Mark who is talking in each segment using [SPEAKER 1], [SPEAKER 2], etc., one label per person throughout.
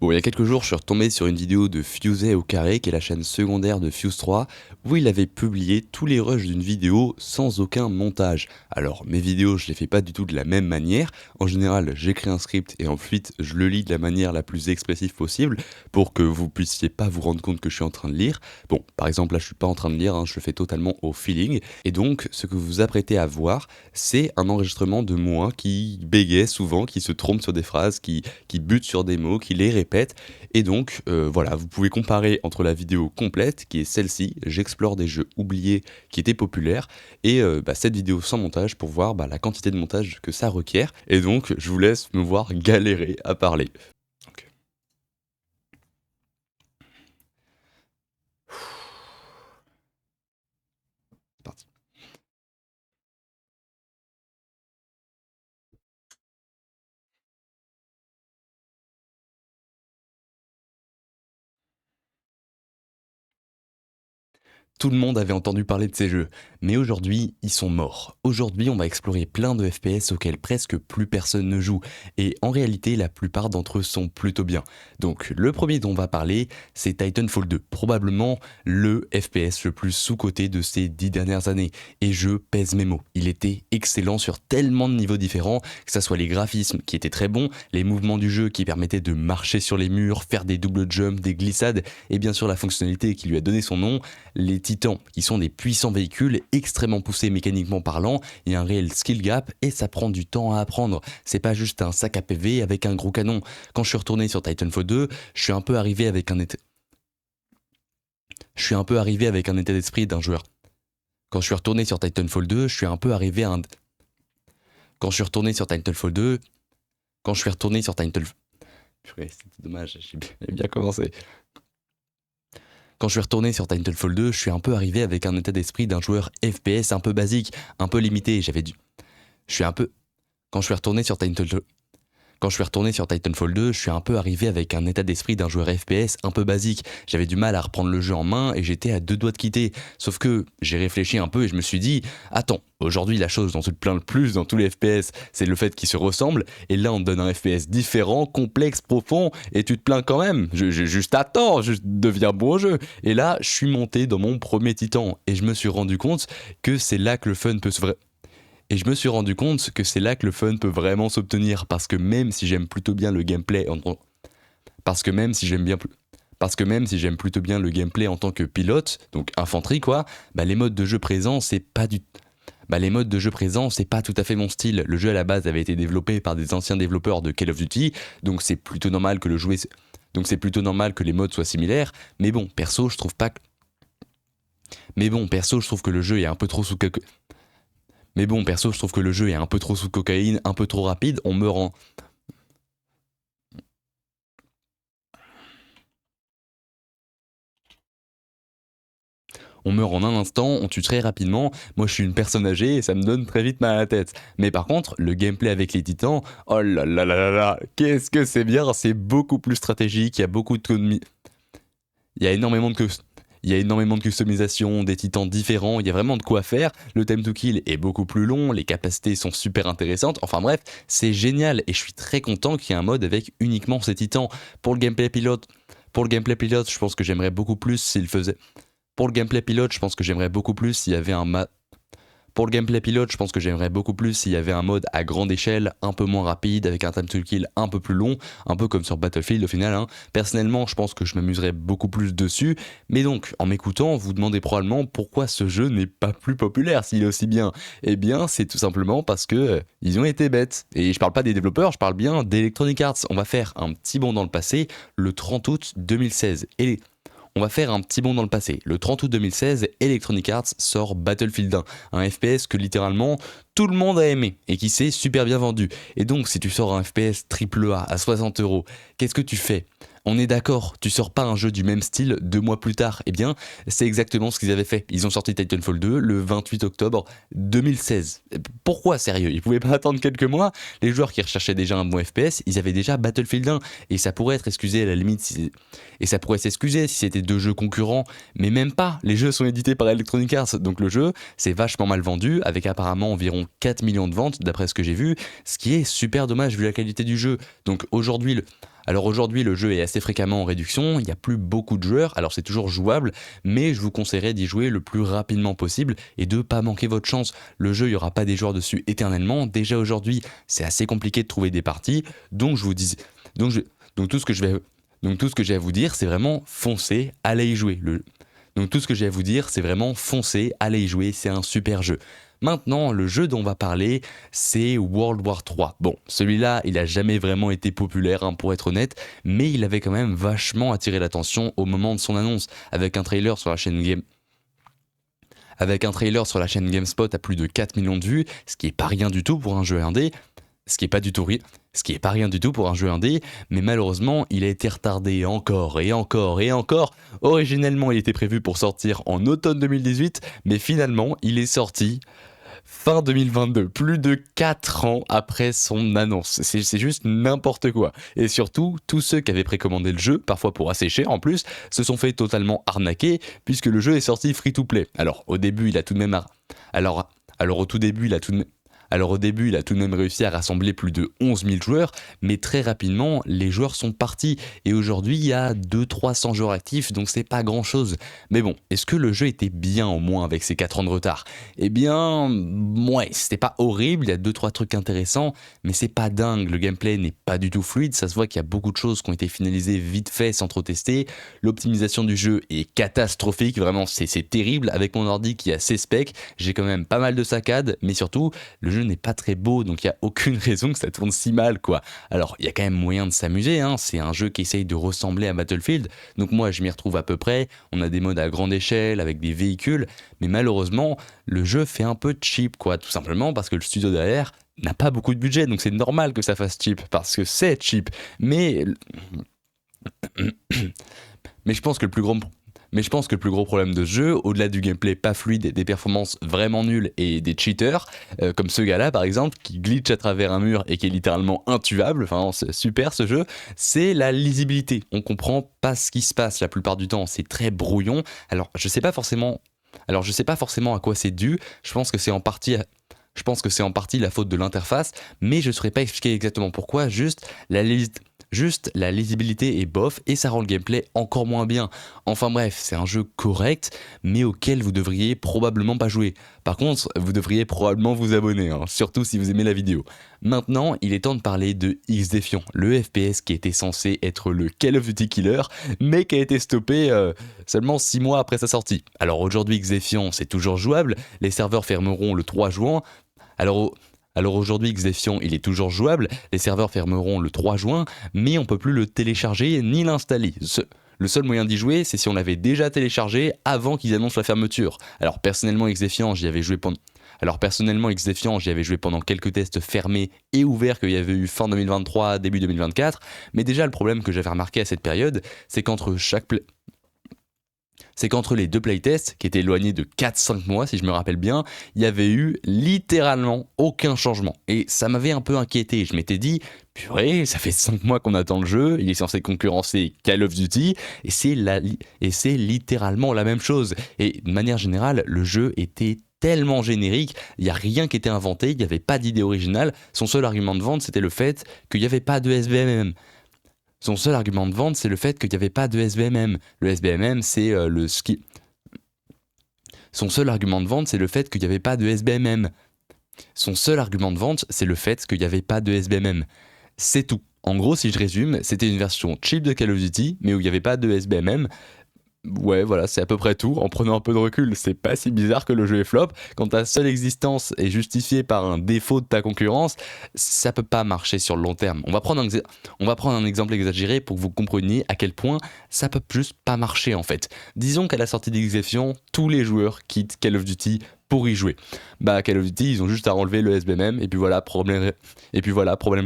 [SPEAKER 1] Bon, il y a quelques jours, je suis retombé sur une vidéo de Fusey au carré, qui est la chaîne secondaire de Fuse 3, où il avait publié tous les rushs d'une vidéo sans aucun montage. Alors, mes vidéos, je les fais pas du tout de la même manière. En général, j'écris un script et ensuite, je le lis de la manière la plus expressive possible pour que vous puissiez pas vous rendre compte que je suis en train de lire. Bon, par exemple, là, je suis pas en train de lire, hein, je le fais totalement au feeling. Et donc, ce que vous vous apprêtez à voir, c'est un enregistrement de moi qui bégaye souvent, qui se trompe sur des phrases, qui bute sur des mots, qui les répète. Et donc, voilà, vous pouvez comparer entre la vidéo complète, qui est celle-ci, j'explore des jeux oubliés qui étaient populaires, et cette vidéo sans montage pour voir la quantité de montage que ça requiert. Et donc, je vous laisse me voir galérer à parler. Ok. C'est parti. Tout le monde avait entendu parler de ces jeux, mais aujourd'hui, ils sont morts. Aujourd'hui, on va explorer plein de FPS auxquels presque plus personne ne joue, et en réalité, la plupart d'entre eux sont plutôt bien. Donc, le premier dont on va parler, c'est Titanfall 2, probablement le FPS le plus sous-coté de ces 10 dernières années. Et je pèse mes mots, il était excellent sur tellement de niveaux différents, que ce soit les graphismes qui étaient très bons, les mouvements du jeu qui permettaient de marcher sur les murs, faire des double jumps, des glissades, et bien sûr la fonctionnalité qui lui a donné son nom, les Titans, qui sont des puissants véhicules extrêmement poussés mécaniquement parlant, il y a un réel skill gap et ça prend du temps à apprendre. C'est pas juste un sac à PV avec un gros canon. Quand je suis retourné sur Titanfall 2, je suis un peu arrivé avec un état d'esprit d'un joueur. Quand je suis retourné sur Titanfall 2, je suis un peu arrivé à un... Quand je suis retourné sur Titanfall 2... Quand je suis retourné sur Titanfall... Purée, c'était dommage, j'ai bien commencé. Quand je suis retourné sur Titanfall 2, je suis un peu arrivé avec un état d'esprit d'un joueur FPS un peu basique, un peu limité. Je suis un peu... Quand je suis retourné sur Titanfall... Quand je suis retourné sur Titanfall 2, je suis un peu arrivé avec un état d'esprit d'un joueur FPS un peu basique. J'avais du mal à reprendre le jeu en main et j'étais à deux doigts de quitter. Sauf que j'ai réfléchi un peu et je me suis dit, attends, aujourd'hui la chose dont tu te plains le plus dans tous les FPS, c'est le fait qu'ils se ressemblent. Et là on te donne un FPS différent, complexe, profond, et tu te plains quand même. Juste attends, juste deviens bon au jeu. Et là, je suis monté dans mon premier Titan et je me suis rendu compte que c'est là que le fun peut se... Et je me suis rendu compte que c'est là que le fun peut vraiment s'obtenir, parce que même si j'aime plutôt bien le gameplay parce que même si j'aime bien parce que même si j'aime plutôt bien le gameplay en tant que pilote, donc infanterie quoi, les modes de jeu présents, c'est pas du les modes de jeu présents, c'est pas tout à fait mon style. Le jeu à la base avait été développé par des anciens développeurs de Call of Duty, donc c'est plutôt normal que les modes soient similaires, mais bon, perso, je trouve que le jeu est un peu trop sous Mais bon, perso, je trouve que le jeu est un peu trop sous cocaïne, un peu trop rapide, on meurt en un instant, on tue très rapidement, moi je suis une personne âgée et ça me donne très vite mal à la tête. Mais par contre, le gameplay avec les titans, oh là là là là là, qu'est-ce que c'est bien, c'est beaucoup plus stratégique, il y a énormément de il y a énormément de customisation, des titans différents, il y a vraiment de quoi faire. Le time to kill est beaucoup plus long, les capacités sont super intéressantes. Enfin bref, c'est génial et je suis très content qu'il y ait un mode avec uniquement ces titans. Pour le gameplay pilote, je pense que j'aimerais beaucoup plus s'il faisait. Pour le gameplay pilote, je pense que j'aimerais beaucoup plus s'il y avait un pour le gameplay pilote, je pense que j'aimerais beaucoup plus s'il y avait un mode à grande échelle, un peu moins rapide, avec un time to kill un peu plus long, un peu comme sur Battlefield au final. Personnellement, je pense que je m'amuserais beaucoup plus dessus, mais donc, en m'écoutant, vous demandez probablement pourquoi ce jeu n'est pas plus populaire s'il est aussi bien. Eh bien, c'est tout simplement parce que ils ont été bêtes. Et je parle pas des développeurs, je parle bien d'Electronic Arts. On va faire un petit bond dans le passé, le 30 août 2016. On va faire un petit bond dans le passé. Le 30 août 2016, Electronic Arts sort Battlefield 1, un FPS que littéralement tout le monde a aimé et qui s'est super bien vendu. Et donc, si tu sors un FPS AAA à 60€, qu'est-ce que tu fais ? On est d'accord, tu sors pas un jeu du même style 2 mois plus tard. Eh bien, c'est exactement ce qu'ils avaient fait. Ils ont sorti Titanfall 2 le 28 octobre 2016. Pourquoi sérieux ? Ils pouvaient pas attendre quelques mois. Les joueurs qui recherchaient déjà un bon FPS, ils avaient déjà Battlefield 1. Et ça pourrait être excusé à la limite et ça pourrait s'excuser si c'était 2 jeux concurrents. Mais même pas. Les jeux sont édités par Electronic Arts. Donc le jeu, c'est vachement mal vendu, avec apparemment environ 4 millions de ventes, d'après ce que j'ai vu. Ce qui est super dommage vu la qualité du jeu. Donc aujourd'hui, Alors aujourd'hui, le jeu est assez fréquemment en réduction, il n'y a plus beaucoup de joueurs, alors c'est toujours jouable, mais je vous conseillerais d'y jouer le plus rapidement possible et de pas manquer votre chance. Le jeu, il n'y aura pas des joueurs dessus éternellement. Déjà aujourd'hui, c'est assez compliqué de trouver des parties, donc je vous dis, donc tout ce que je vais, donc tout ce que j'ai à vous dire, c'est vraiment foncez, allez y jouer. Donc tout ce que j'ai à vous dire, c'est vraiment foncez, allez y jouer, c'est un super jeu. Maintenant, le jeu dont on va parler, c'est World War 3. Bon, celui-là, il a jamais vraiment été populaire, hein, pour être honnête, mais il avait quand même vachement attiré l'attention au moment de son annonce, avec un trailer sur la chaîne GameSpot à plus de 4 millions de vues, ce qui est pas rien du tout pour un jeu indé, ce qui est pas rien du tout pour un jeu indé, mais malheureusement, il a été retardé encore et encore et encore. Originellement, il était prévu pour sortir en automne 2018, mais finalement, il est sorti fin 2022, plus de 4 ans après son annonce. C'est juste n'importe quoi. Et surtout, tous ceux qui avaient précommandé le jeu, parfois pour assez cher en plus, se sont fait totalement arnaquer, puisque le jeu est sorti free-to-play. Alors, au début, il a tout de même... Alors au tout début, il a tout de même... Alors au début, il a tout de même réussi à rassembler plus de 11 000 joueurs, mais très rapidement, les joueurs sont partis. Et aujourd'hui, il y a 200-300 joueurs actifs, donc c'est pas grand chose. Mais bon, est-ce que le jeu était bien au moins avec ces 4 ans de retard? Eh bien, ouais, c'était pas horrible, il y a 2-3 trucs intéressants, mais c'est pas dingue, le gameplay n'est pas du tout fluide, ça se voit qu'il y a beaucoup de choses qui ont été finalisées vite fait sans trop tester. L'optimisation du jeu est catastrophique, vraiment c'est terrible, avec mon ordi qui a ses specs, j'ai quand même pas mal de saccades, mais surtout, le jeu n'est pas très beau, donc il n'y a aucune raison que ça tourne si mal, quoi. Alors, il y a quand même moyen de s'amuser, hein. C'est un jeu qui essaye de ressembler à Battlefield, donc moi je m'y retrouve à peu près, on a des modes à grande échelle, avec des véhicules, mais malheureusement, le jeu fait un peu cheap, quoi, tout simplement parce que le studio derrière n'a pas beaucoup de budget, donc c'est normal que ça fasse cheap, parce que c'est cheap, mais... mais je pense que le plus gros problème de ce jeu, au-delà du gameplay pas fluide et des performances vraiment nulles et des cheaters, comme ce gars-là par exemple, qui glitch à travers un mur et qui est littéralement intuable, enfin c'est super ce jeu, c'est la lisibilité. On comprend pas ce qui se passe la plupart du temps, c'est très brouillon. Alors je sais pas forcément à quoi c'est dû, je pense que c'est en partie la faute de l'interface, mais je ne saurais pas expliquer exactement pourquoi, juste la lisibilité est bof et ça rend le gameplay encore moins bien. Enfin bref, c'est un jeu correct, mais auquel vous devriez probablement pas jouer. Par contre, vous devriez probablement vous abonner, hein, surtout si vous aimez la vidéo. Maintenant, il est temps de parler de XDefiant, le FPS qui était censé être le Call of Duty Killer, mais qui a été stoppé seulement 6 mois après sa sortie. Alors aujourd'hui, XDefiant, c'est toujours jouable, les serveurs fermeront le 3 juin, alors aujourd'hui, XDefiant, il est toujours jouable, les serveurs fermeront le 3 juin, mais on peut plus le télécharger ni l'installer. Le seul moyen d'y jouer, c'est si on l'avait déjà téléchargé avant qu'ils annoncent la fermeture. Alors personnellement, XDefiant, j'y avais joué pendant quelques tests fermés et ouverts qu'il y avait eu fin 2023, début 2024, mais déjà le problème que j'avais remarqué à cette période, c'est qu'entre les deux playtests, qui étaient éloignés de 4-5 mois si je me rappelle bien, il y avait eu littéralement aucun changement. Et ça m'avait un peu inquiété, je m'étais dit, purée, ça fait 5 mois qu'on attend le jeu, il est censé concurrencer Call of Duty, et c'est littéralement la même chose. Et de manière générale, le jeu était tellement générique, il n'y a rien qui était inventé, il n'y avait pas d'idée originale, son seul argument de vente c'était le fait qu'il n'y avait pas de SBMM. Son seul argument de vente, c'est le fait qu'il n'y avait pas de SBMM. Le SBMM, c'est le ski. Son seul argument de vente, c'est le fait qu'il n'y avait pas de SBMM. Son seul argument de vente, c'est le fait qu'il n'y avait pas de SBMM. C'est tout. En gros, si je résume, c'était une version cheap de Call of Duty, mais où il n'y avait pas de SBMM. Ouais, voilà, c'est à peu près tout. En prenant un peu de recul, c'est pas si bizarre que le jeu est flop. Quand ta seule existence est justifiée par un défaut de ta concurrence, ça peut pas marcher sur le long terme. On va prendre un exemple exagéré pour que vous compreniez à quel point ça peut juste pas marcher en fait. Disons qu'à la sortie d'Xefiant, tous les joueurs quittent Call of Duty pour y jouer. Bah Call of Duty, ils ont juste à enlever le SBMM et puis voilà, problème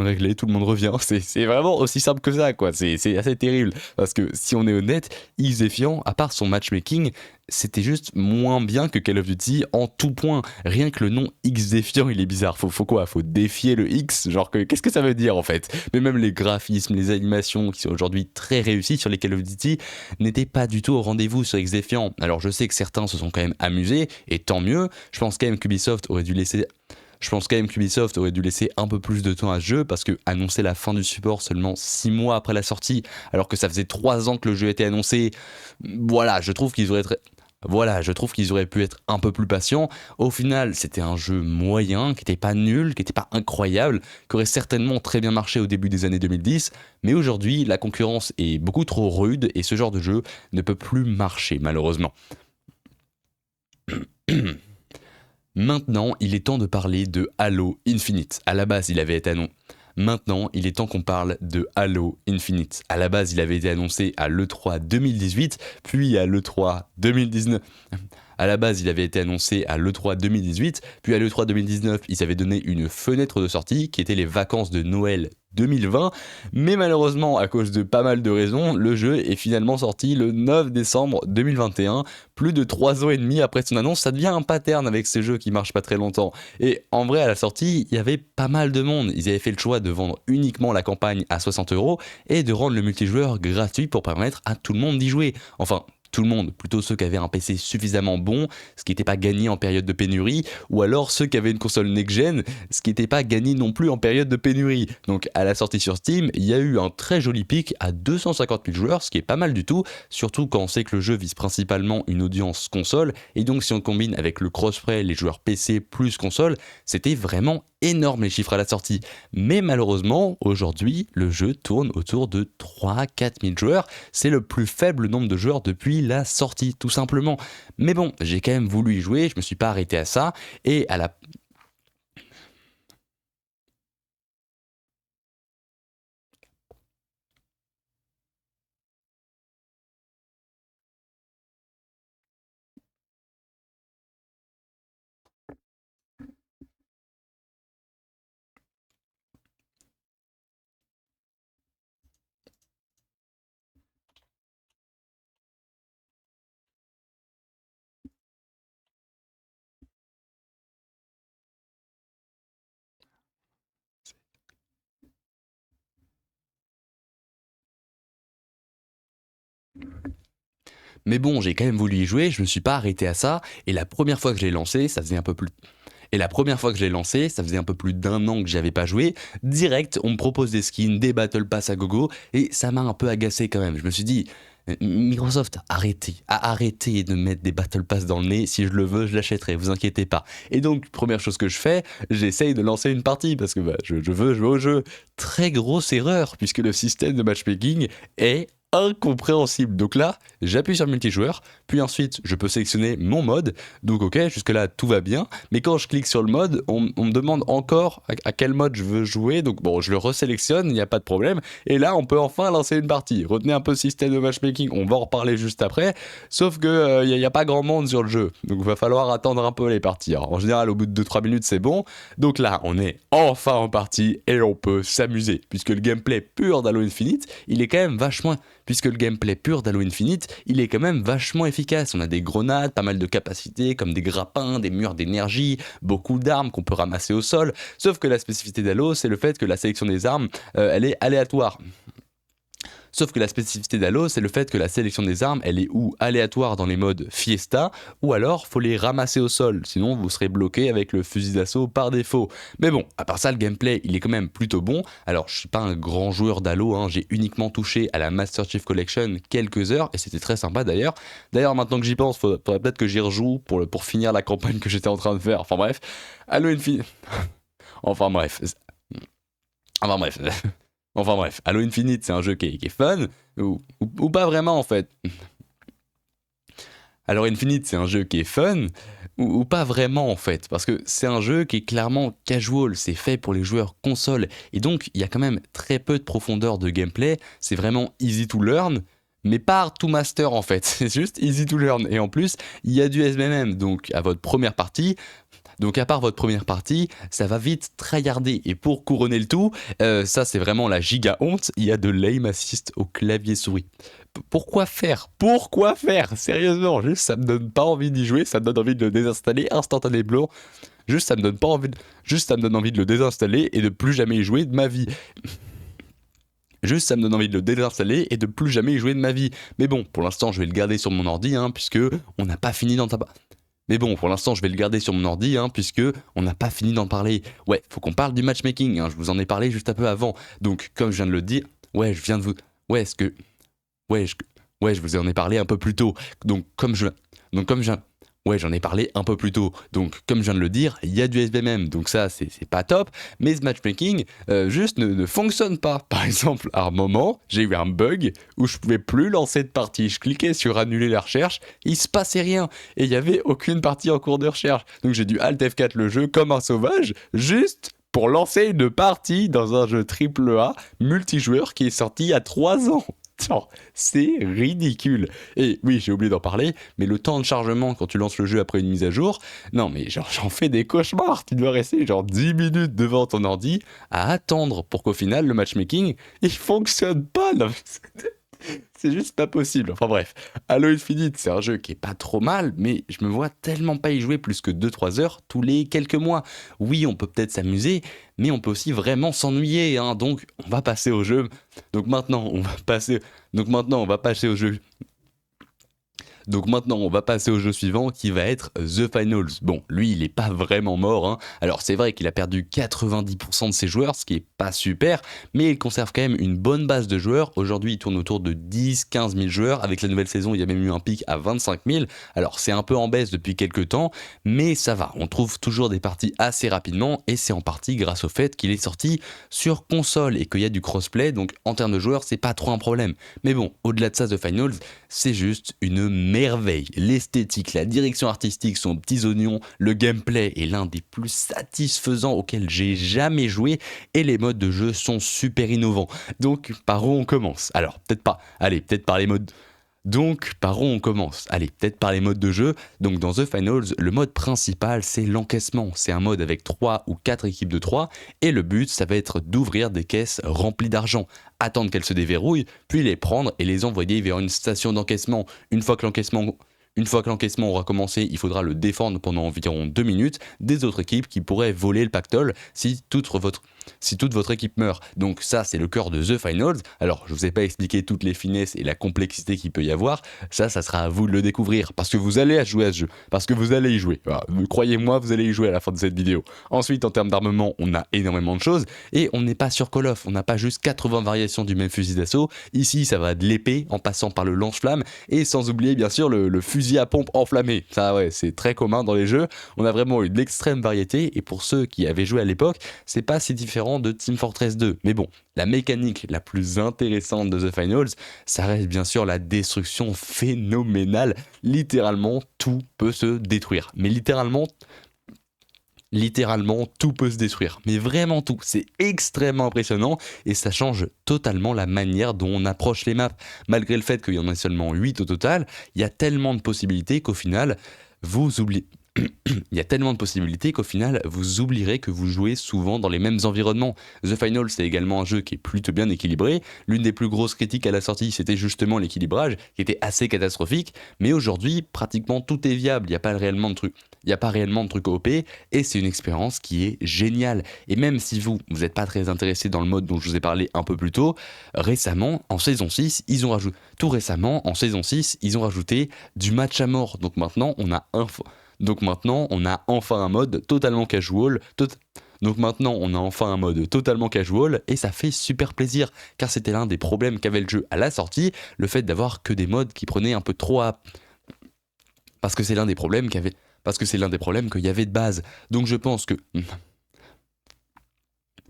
[SPEAKER 1] réglé, tout le monde revient. C'est vraiment aussi simple que ça, quoi. C'est assez terrible parce que si on est honnête, Xefiant, à part son matchmaking, c'était juste moins bien que Call of Duty en tout point. Rien que le nom Xdefiant, il est bizarre. Faut quoi? Faut défier le X? Genre, qu'est-ce que ça veut dire en fait? Mais même les graphismes, les animations qui sont aujourd'hui très réussies sur les Call of Duty n'étaient pas du tout au rendez-vous sur Xdefiant. Alors je sais que certains se sont quand même amusés, et tant mieux. Je pense quand même qu'Ubisoft aurait dû laisser Je pense quand même qu'Ubisoft aurait dû laisser un peu plus de temps à ce jeu parce que annoncer la fin du support seulement 6 mois après la sortie, alors que ça faisait 3 ans que le jeu était annoncé, voilà, je trouve qu'ils auraient pu être un peu plus patients. Au final, c'était un jeu moyen, qui n'était pas nul, qui n'était pas incroyable, qui aurait certainement très bien marché au début des années 2010, mais aujourd'hui, la concurrence est beaucoup trop rude et ce genre de jeu ne peut plus marcher, malheureusement. Maintenant, il est temps de parler de Halo Infinite. À la base, il avait été annoncé. Maintenant, il est temps qu'on parle de Halo Infinite. À la base, il avait été annoncé à l'E3 2018, puis à l'E3 2019. À la base, il avait été annoncé à l'E3 2018, puis à l'E3 2019, ils avaient donné une fenêtre de sortie qui était les vacances de Noël 2020, mais malheureusement, à cause de pas mal de raisons, le jeu est finalement sorti le 9 décembre 2021, plus de 3 ans et demi après son annonce. Ça devient un pattern avec ces jeux qui marchent pas très longtemps. Et en vrai, à la sortie, il y avait pas mal de monde. Ils avaient fait le choix de vendre uniquement la campagne à 60 € et de rendre le multijoueur gratuit pour permettre à tout le monde d'y jouer. Enfin, tout le monde, plutôt ceux qui avaient un PC suffisamment bon, ce qui n'était pas gagné en période de pénurie, ou alors ceux qui avaient une console next-gen, ce qui n'était pas gagné non plus en période de pénurie. Donc à la sortie sur Steam, il y a eu un très joli pic à 250 000 joueurs, ce qui est pas mal du tout, surtout quand on sait que le jeu vise principalement une audience console, et donc si on combine avec le crossplay, les joueurs PC plus console, c'était vraiment énorme les chiffres à la sortie. Mais malheureusement, aujourd'hui, le jeu tourne autour de 3-4 000 joueurs. C'est le plus faible nombre de joueurs depuis la sortie, tout simplement. Mais bon, j'ai quand même voulu y jouer, je me suis pas arrêté à ça. Et à la Mais bon, j'ai quand même voulu y jouer, je me suis pas arrêté à ça, et la première fois que je l'ai lancé, ça faisait un peu plus Et la première fois que je l'ai lancé, ça faisait un peu plus d'1 an que j'y avais pas joué. Direct, on me propose des skins, des Battle Pass à gogo, et ça m'a un peu agacé quand même. Je me suis dit, Microsoft, arrêtez de mettre des Battle Pass dans le nez. Si je le veux, je l'achèterai, vous inquiétez pas. Et donc, première chose que je fais, j'essaye de lancer une partie parce que je veux jouer au jeu. Très grosse erreur, puisque le système de matchmaking est incompréhensible. Donc là, j'appuie sur multijoueur, puis ensuite je peux sélectionner mon mode. Donc ok, jusque-là tout va bien, mais quand je clique sur le mode, on me demande encore à quel mode je veux jouer. Donc bon, je le resélectionne, il n'y a pas de problème. Et là, on peut enfin lancer une partie. Retenez un peu le système de matchmaking, on va en reparler juste après. Sauf que il n'y a pas grand monde sur le jeu, donc il va falloir attendre un peu les parties. Alors, en général, au bout de 2-3 minutes, c'est bon. Donc là, on est enfin en partie et on peut s'amuser, puisque le gameplay pur d'Halo Infinite, il est quand même vachement puisque le gameplay pur d'Halo Infinite, il est quand même vachement efficace. On a des grenades, pas mal de capacités, comme des grappins, des murs d'énergie, beaucoup d'armes qu'on peut ramasser au sol. Sauf que la spécificité d'Halo, c'est le fait que la sélection des armes, elle est aléatoire. Sauf que la spécificité d'Halo, c'est le fait que la sélection des armes, elle est ou aléatoire dans les modes Fiesta, ou alors faut les ramasser au sol, sinon vous serez bloqué avec le fusil d'assaut par défaut. Mais bon, à part ça, le gameplay, il est quand même plutôt bon. Alors, je suis pas un grand joueur d'Halo, hein, j'ai uniquement touché à la Master Chief Collection quelques heures, et c'était très sympa d'ailleurs. D'ailleurs, maintenant que j'y pense, faudrait peut-être que j'y rejoue pour finir la campagne que j'étais en train de faire. Enfin bref, Halo Infinite... enfin bref... Enfin bref... Enfin bref, Halo Infinite, c'est un jeu qui est fun, ou pas vraiment en fait. Alors Infinite, c'est un jeu qui est fun, ou pas vraiment en fait, parce que c'est un jeu qui est clairement casual, c'est fait pour les joueurs console, et donc il y a quand même très peu de profondeur de gameplay, c'est vraiment easy to learn, mais pas hard to master en fait, c'est juste easy to learn, et en plus, il y a du SBMM, donc à votre première partie, donc à part votre première partie, ça va vite tryharder. Et pour couronner le tout, ça c'est vraiment la giga honte, il y a de l'aim assist au clavier souris. Pourquoi faire? Pourquoi faire? Sérieusement, juste ça me donne pas envie d'y jouer, ça me donne envie de le désinstaller instantanément. Juste ça me donne pas envie juste ça me donne envie de le désinstaller et de plus jamais y jouer de ma vie. Juste ça me donne envie de le désinstaller et de plus jamais y jouer de ma vie. Mais bon, pour l'instant je vais le garder sur mon ordi, hein, puisque on n'a pas fini dans ta... Mais bon, pour l'instant, je vais le garder sur mon ordi, puisque on n'a pas fini d'en parler. Ouais, faut qu'on parle du matchmaking, je vous en ai parlé juste un peu avant. Donc, comme je viens de le dire, ouais, je viens de vous... Ouais, est-ce que... Ouais, ouais, je vous en ai parlé un peu plus tôt. Donc, comme je... Donc, comme je... Ouais, j'en ai parlé un peu plus tôt. Donc, comme je viens de le dire, il y a du SBMM. Donc ça, c'est pas top. Mais ce matchmaking, juste ne fonctionne pas. Par exemple, à un moment, j'ai eu un bug où je pouvais plus lancer de partie. Je cliquais sur annuler la recherche, il se passait rien. Et il n'y avait aucune partie en cours de recherche. Donc j'ai dû Alt F4 le jeu comme un sauvage, juste pour lancer une partie dans un jeu AAA multijoueur qui est sorti il y a 3 ans. Genre, c'est ridicule. Et oui, j'ai oublié d'en parler, mais le temps de chargement quand tu lances le jeu après une mise à jour, non mais genre j'en fais des cauchemars. Tu dois rester genre 10 minutes devant ton ordi à attendre pour qu'au final le matchmaking, il fonctionne pas. Non, c'est juste pas possible. Enfin bref, Halo Infinite, c'est un jeu qui est pas trop mal, mais je me vois tellement pas y jouer plus que 2-3 heures tous les quelques mois. Oui, on peut peut-être s'amuser, mais on peut aussi vraiment s'ennuyer, donc on va passer au jeu. Donc maintenant, on va passer... Donc maintenant, on va passer au jeu donc maintenant, on va passer au jeu suivant qui va être The Finals. Bon, lui, il est pas vraiment mort. Alors c'est vrai qu'il a perdu 90% de ses joueurs, ce qui est pas super, mais il conserve quand même une bonne base de joueurs. Aujourd'hui, il tourne autour de 10-15 000 joueurs. Avec la nouvelle saison, il y a même eu un pic à 25 000. Alors c'est un peu en baisse depuis quelques temps, mais ça va. On trouve toujours des parties assez rapidement, et c'est en partie grâce au fait qu'il est sorti sur console et qu'il y a du crossplay. Donc en termes de joueurs, c'est pas trop un problème. Mais bon, au-delà de ça, The Finals, c'est juste une merveille. L'esthétique, la direction artistique sont aux petits oignons, le gameplay est l'un des plus satisfaisants auxquels j'ai jamais joué et les modes de jeu sont super innovants. Donc par où on commence? Alors peut-être pas, allez, peut-être par les modes... Donc, par où on commence? Allez, peut-être par les modes de jeu. Donc, dans The Finals, le mode principal, c'est l'encaissement. C'est un mode avec 3 ou 4 équipes de 3. Et le but, ça va être d'ouvrir des caisses remplies d'argent, attendre qu'elles se déverrouillent, puis les prendre et les envoyer vers une station d'encaissement. Une fois que l'encaissement aura commencé, il faudra le défendre pendant environ 2 minutes des autres équipes qui pourraient voler le pactole si toute votre équipe meurt. Donc ça, c'est le cœur de The Finals. Alors, je vous ai pas expliqué toutes les finesses et la complexité qu'il peut y avoir. Ça sera à vous de le découvrir, parce que vous allez jouer à ce jeu, parce que vous allez y jouer. Voilà. Croyez-moi, vous allez y jouer à la fin de cette vidéo. Ensuite, en termes d'armement, on a énormément de choses, et on n'est pas sur Call of. On n'a pas juste 80 variations du même fusil d'assaut. Ici, ça va de l'épée, en passant par le lance-flamme, et sans oublier, bien sûr, le fusil à pompe enflammé. Ça, ouais, c'est très commun dans les jeux. On a vraiment une extrême variété, et pour ceux qui avaient joué à l'époque, c'est pas si différent de Team Fortress 2. Mais bon, la mécanique la plus intéressante de The Finals, ça reste bien sûr la destruction phénoménale. Littéralement, tout peut se détruire. Mais littéralement, tout peut se détruire. Mais vraiment tout. C'est extrêmement impressionnant et ça change totalement la manière dont on approche les maps. Malgré le fait qu'il y en ait seulement 8 au total, il y a tellement de possibilités qu'au final, vous oubliez... Il y a tellement de possibilités qu'au final, vous oublierez que vous jouez souvent dans les mêmes environnements. The Final, c'est également un jeu qui est plutôt bien équilibré. L'une des plus grosses critiques à la sortie, c'était justement l'équilibrage, qui était assez catastrophique. Mais aujourd'hui, pratiquement tout est viable. Il n'y a pas réellement de trucs. Il n'y a pas réellement de trucs OP, et c'est une expérience qui est géniale. Et même si vous n'êtes pas très intéressé dans le mode dont je vous ai parlé un peu plus tôt, récemment, en saison 6, ils ont rajouté du match à mort. Donc maintenant, on a enfin un mode totalement casual. Et ça fait super plaisir, car c'était l'un des problèmes qu'avait le jeu à la sortie, le fait d'avoir que des modes qui prenaient un peu trop à... Parce que c'est l'un des problèmes qu'il y avait de base. Donc je pense que...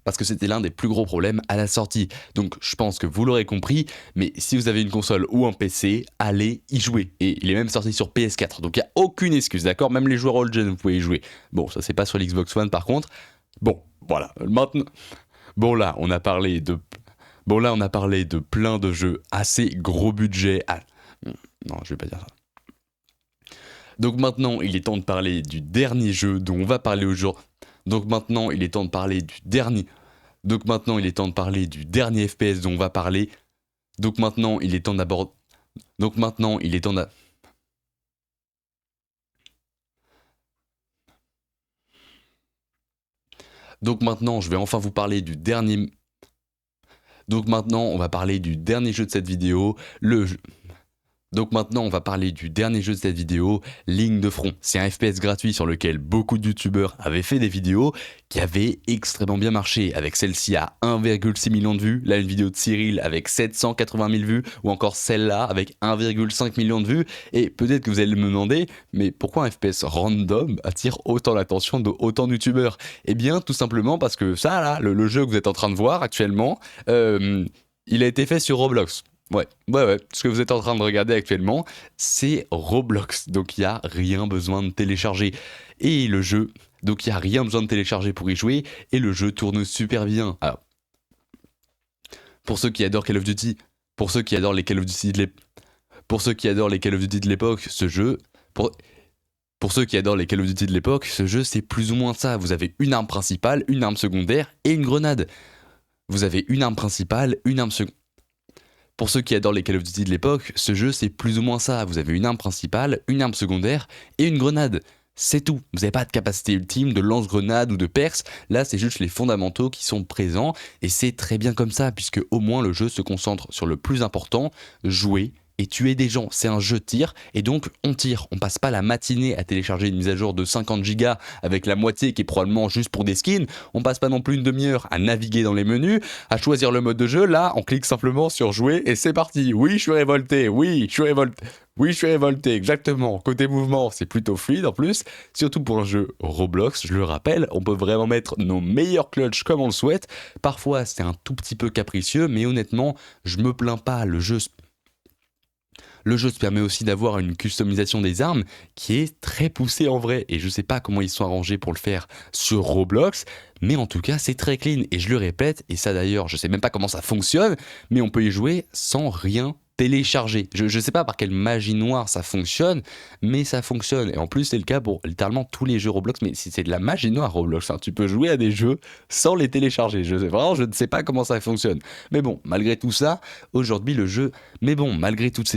[SPEAKER 1] Parce que c'était l'un des plus gros problèmes à la sortie. Donc je pense que vous l'aurez compris, mais si vous avez une console ou un PC, allez y jouer. Et il est même sorti sur PS4, donc il n'y a aucune excuse, d'accord? Même les joueurs old-gen, vous pouvez y jouer. Bon, ça c'est pas sur l'Xbox One par contre. Bon, voilà, maintenant... Bon là, on a parlé de plein de jeux assez gros budget. Ah, non, je vais pas dire ça. Donc maintenant, il est temps de parler du dernier jeu dont on va parler aujourd'hui. Donc maintenant, il est temps de parler du dernier... Donc maintenant, il est temps de parler du dernier FPS dont on va parler. Donc maintenant, il est temps d'aborder... Donc maintenant, il est temps d'a... Donc maintenant, je vais enfin vous parler du dernier... Donc maintenant, on va parler du dernier jeu de cette vidéo, le jeu... Donc maintenant, on va parler du dernier jeu de cette vidéo, Ligne de Front. C'est un FPS gratuit sur lequel beaucoup de youtubeurs avaient fait des vidéos qui avaient extrêmement bien marché, avec celle-ci à 1,6 million de vues, là une vidéo de Cyril avec 780 000 vues, ou encore celle-là avec 1,5 million de vues. Et peut-être que vous allez me demander, mais pourquoi un FPS random attire autant l'attention de autant de youtubeurs? Eh bien, tout simplement parce que ça, là, le jeu que vous êtes en train de voir actuellement, il a été fait sur Roblox. Ouais. Ce que vous êtes en train de regarder actuellement, c'est Roblox. Donc il n'y a rien besoin de télécharger. Et le jeu, donc il n'y a rien besoin de télécharger pour y jouer. Et le jeu tourne super bien. Alors, pour ceux qui adorent Call of Duty, pour ceux qui adorent les Call of Duty de l'époque, pour ceux qui adorent les Call of Duty de l'époque, ce jeu, pour ceux qui adorent les Call of Duty de l'époque, ce jeu c'est plus ou moins ça. Vous avez une arme principale, une arme secondaire et une grenade. Vous avez une arme principale, une arme secondaire. Pour ceux qui adorent les Call of Duty de l'époque, ce jeu c'est plus ou moins ça. Vous avez une arme principale, une arme secondaire et une grenade. C'est tout. Vous n'avez pas de capacité ultime, de lance-grenade ou de perce. Là, c'est juste les fondamentaux qui sont présents. Et c'est très bien comme ça, puisque au moins le jeu se concentre sur le plus important, jouer et tuer des gens. C'est un jeu de tir, et donc on tire. On passe pas la matinée à télécharger une mise à jour de 50 gigas avec la moitié qui est probablement juste pour des skins. On passe pas non plus une demi-heure à naviguer dans les menus, à choisir le mode de jeu. Là, on clique simplement sur jouer et c'est parti. Oui, je suis révolté. Oui, je suis révolté. Oui, je suis révolté, exactement. Côté mouvement, c'est plutôt fluide en plus. Surtout pour un jeu Roblox, je le rappelle, on peut vraiment mettre nos meilleurs clutches comme on le souhaite. Parfois, c'est un tout petit peu capricieux, mais honnêtement, je me plains pas. Le jeu se permet aussi d'avoir une customisation des armes qui est très poussée en vrai. Et je sais pas comment ils sont arrangés pour le faire sur Roblox, mais en tout cas, c'est très clean. Et je le répète, et ça d'ailleurs, je sais même pas comment ça fonctionne, mais on peut y jouer sans rien télécharger. Je sais pas par quelle magie noire ça fonctionne, mais ça fonctionne. Et en plus, c'est le cas pour littéralement tous les jeux Roblox. Mais si c'est de la magie noire Roblox, hein, tu peux jouer à des jeux sans les télécharger. Je ne sais pas comment ça fonctionne. Mais bon, malgré tout ça, aujourd'hui le jeu. Malgré toutes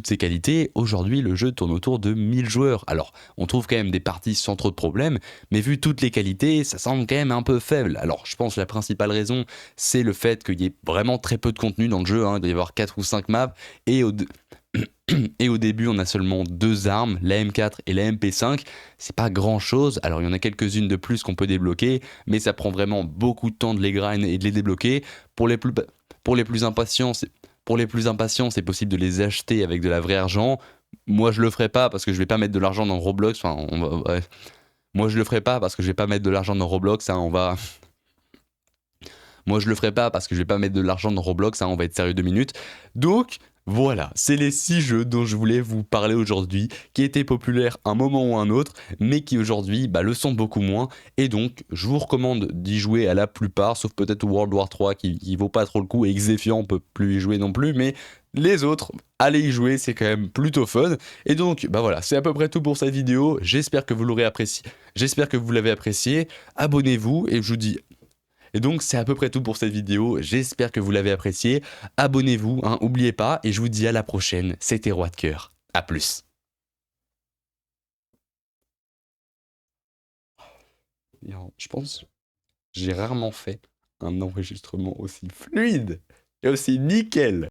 [SPEAKER 1] ces qualités, aujourd'hui le jeu tourne autour de 1000 joueurs. Alors, on trouve quand même des parties sans trop de problèmes, mais vu toutes les qualités, ça semble quand même un peu faible. Alors, je pense que la principale raison, c'est le fait qu'il y ait vraiment très peu de contenu dans le jeu, hein. Il doit y avoir 4 ou 5 maps, et au début, on a seulement deux armes, la M4 et la MP5. C'est pas grand chose. Alors, il y en a quelques-unes de plus qu'on peut débloquer, mais ça prend vraiment beaucoup de temps de les grind et de les débloquer. Pour les plus, pour les plus impatients, c'est possible de les acheter avec de la vraie argent. Moi, je le ferai pas parce que je vais pas mettre de l'argent dans Roblox. Ouais. Moi, je le ferai pas parce que je vais pas mettre de l'argent dans Roblox. Hein, Moi, je le ferai pas parce que je vais pas mettre de l'argent dans Roblox. Hein, on va être sérieux 2 minutes. Donc, voilà, c'est les 6 jeux dont je voulais vous parler aujourd'hui, qui étaient populaires un moment ou un autre, mais qui aujourd'hui le sont beaucoup moins. Et donc, je vous recommande d'y jouer à la plupart, sauf peut-être World War 3 qui vaut pas trop le coup, et Xefiant on peut plus y jouer non plus, mais les autres, allez y jouer, c'est quand même plutôt fun. Et donc, voilà, c'est à peu près tout pour cette vidéo. J'espère que vous l'aurez apprécié. J'espère que vous l'avez apprécié. Abonnez-vous et je vous dis. Et donc, c'est à peu près tout pour cette vidéo. J'espère que vous l'avez apprécié. Abonnez-vous, hein, oubliez pas. Et je vous dis à la prochaine. C'était Roi de Cœur. À plus. Je pense, j'ai rarement fait un enregistrement aussi fluide et aussi nickel.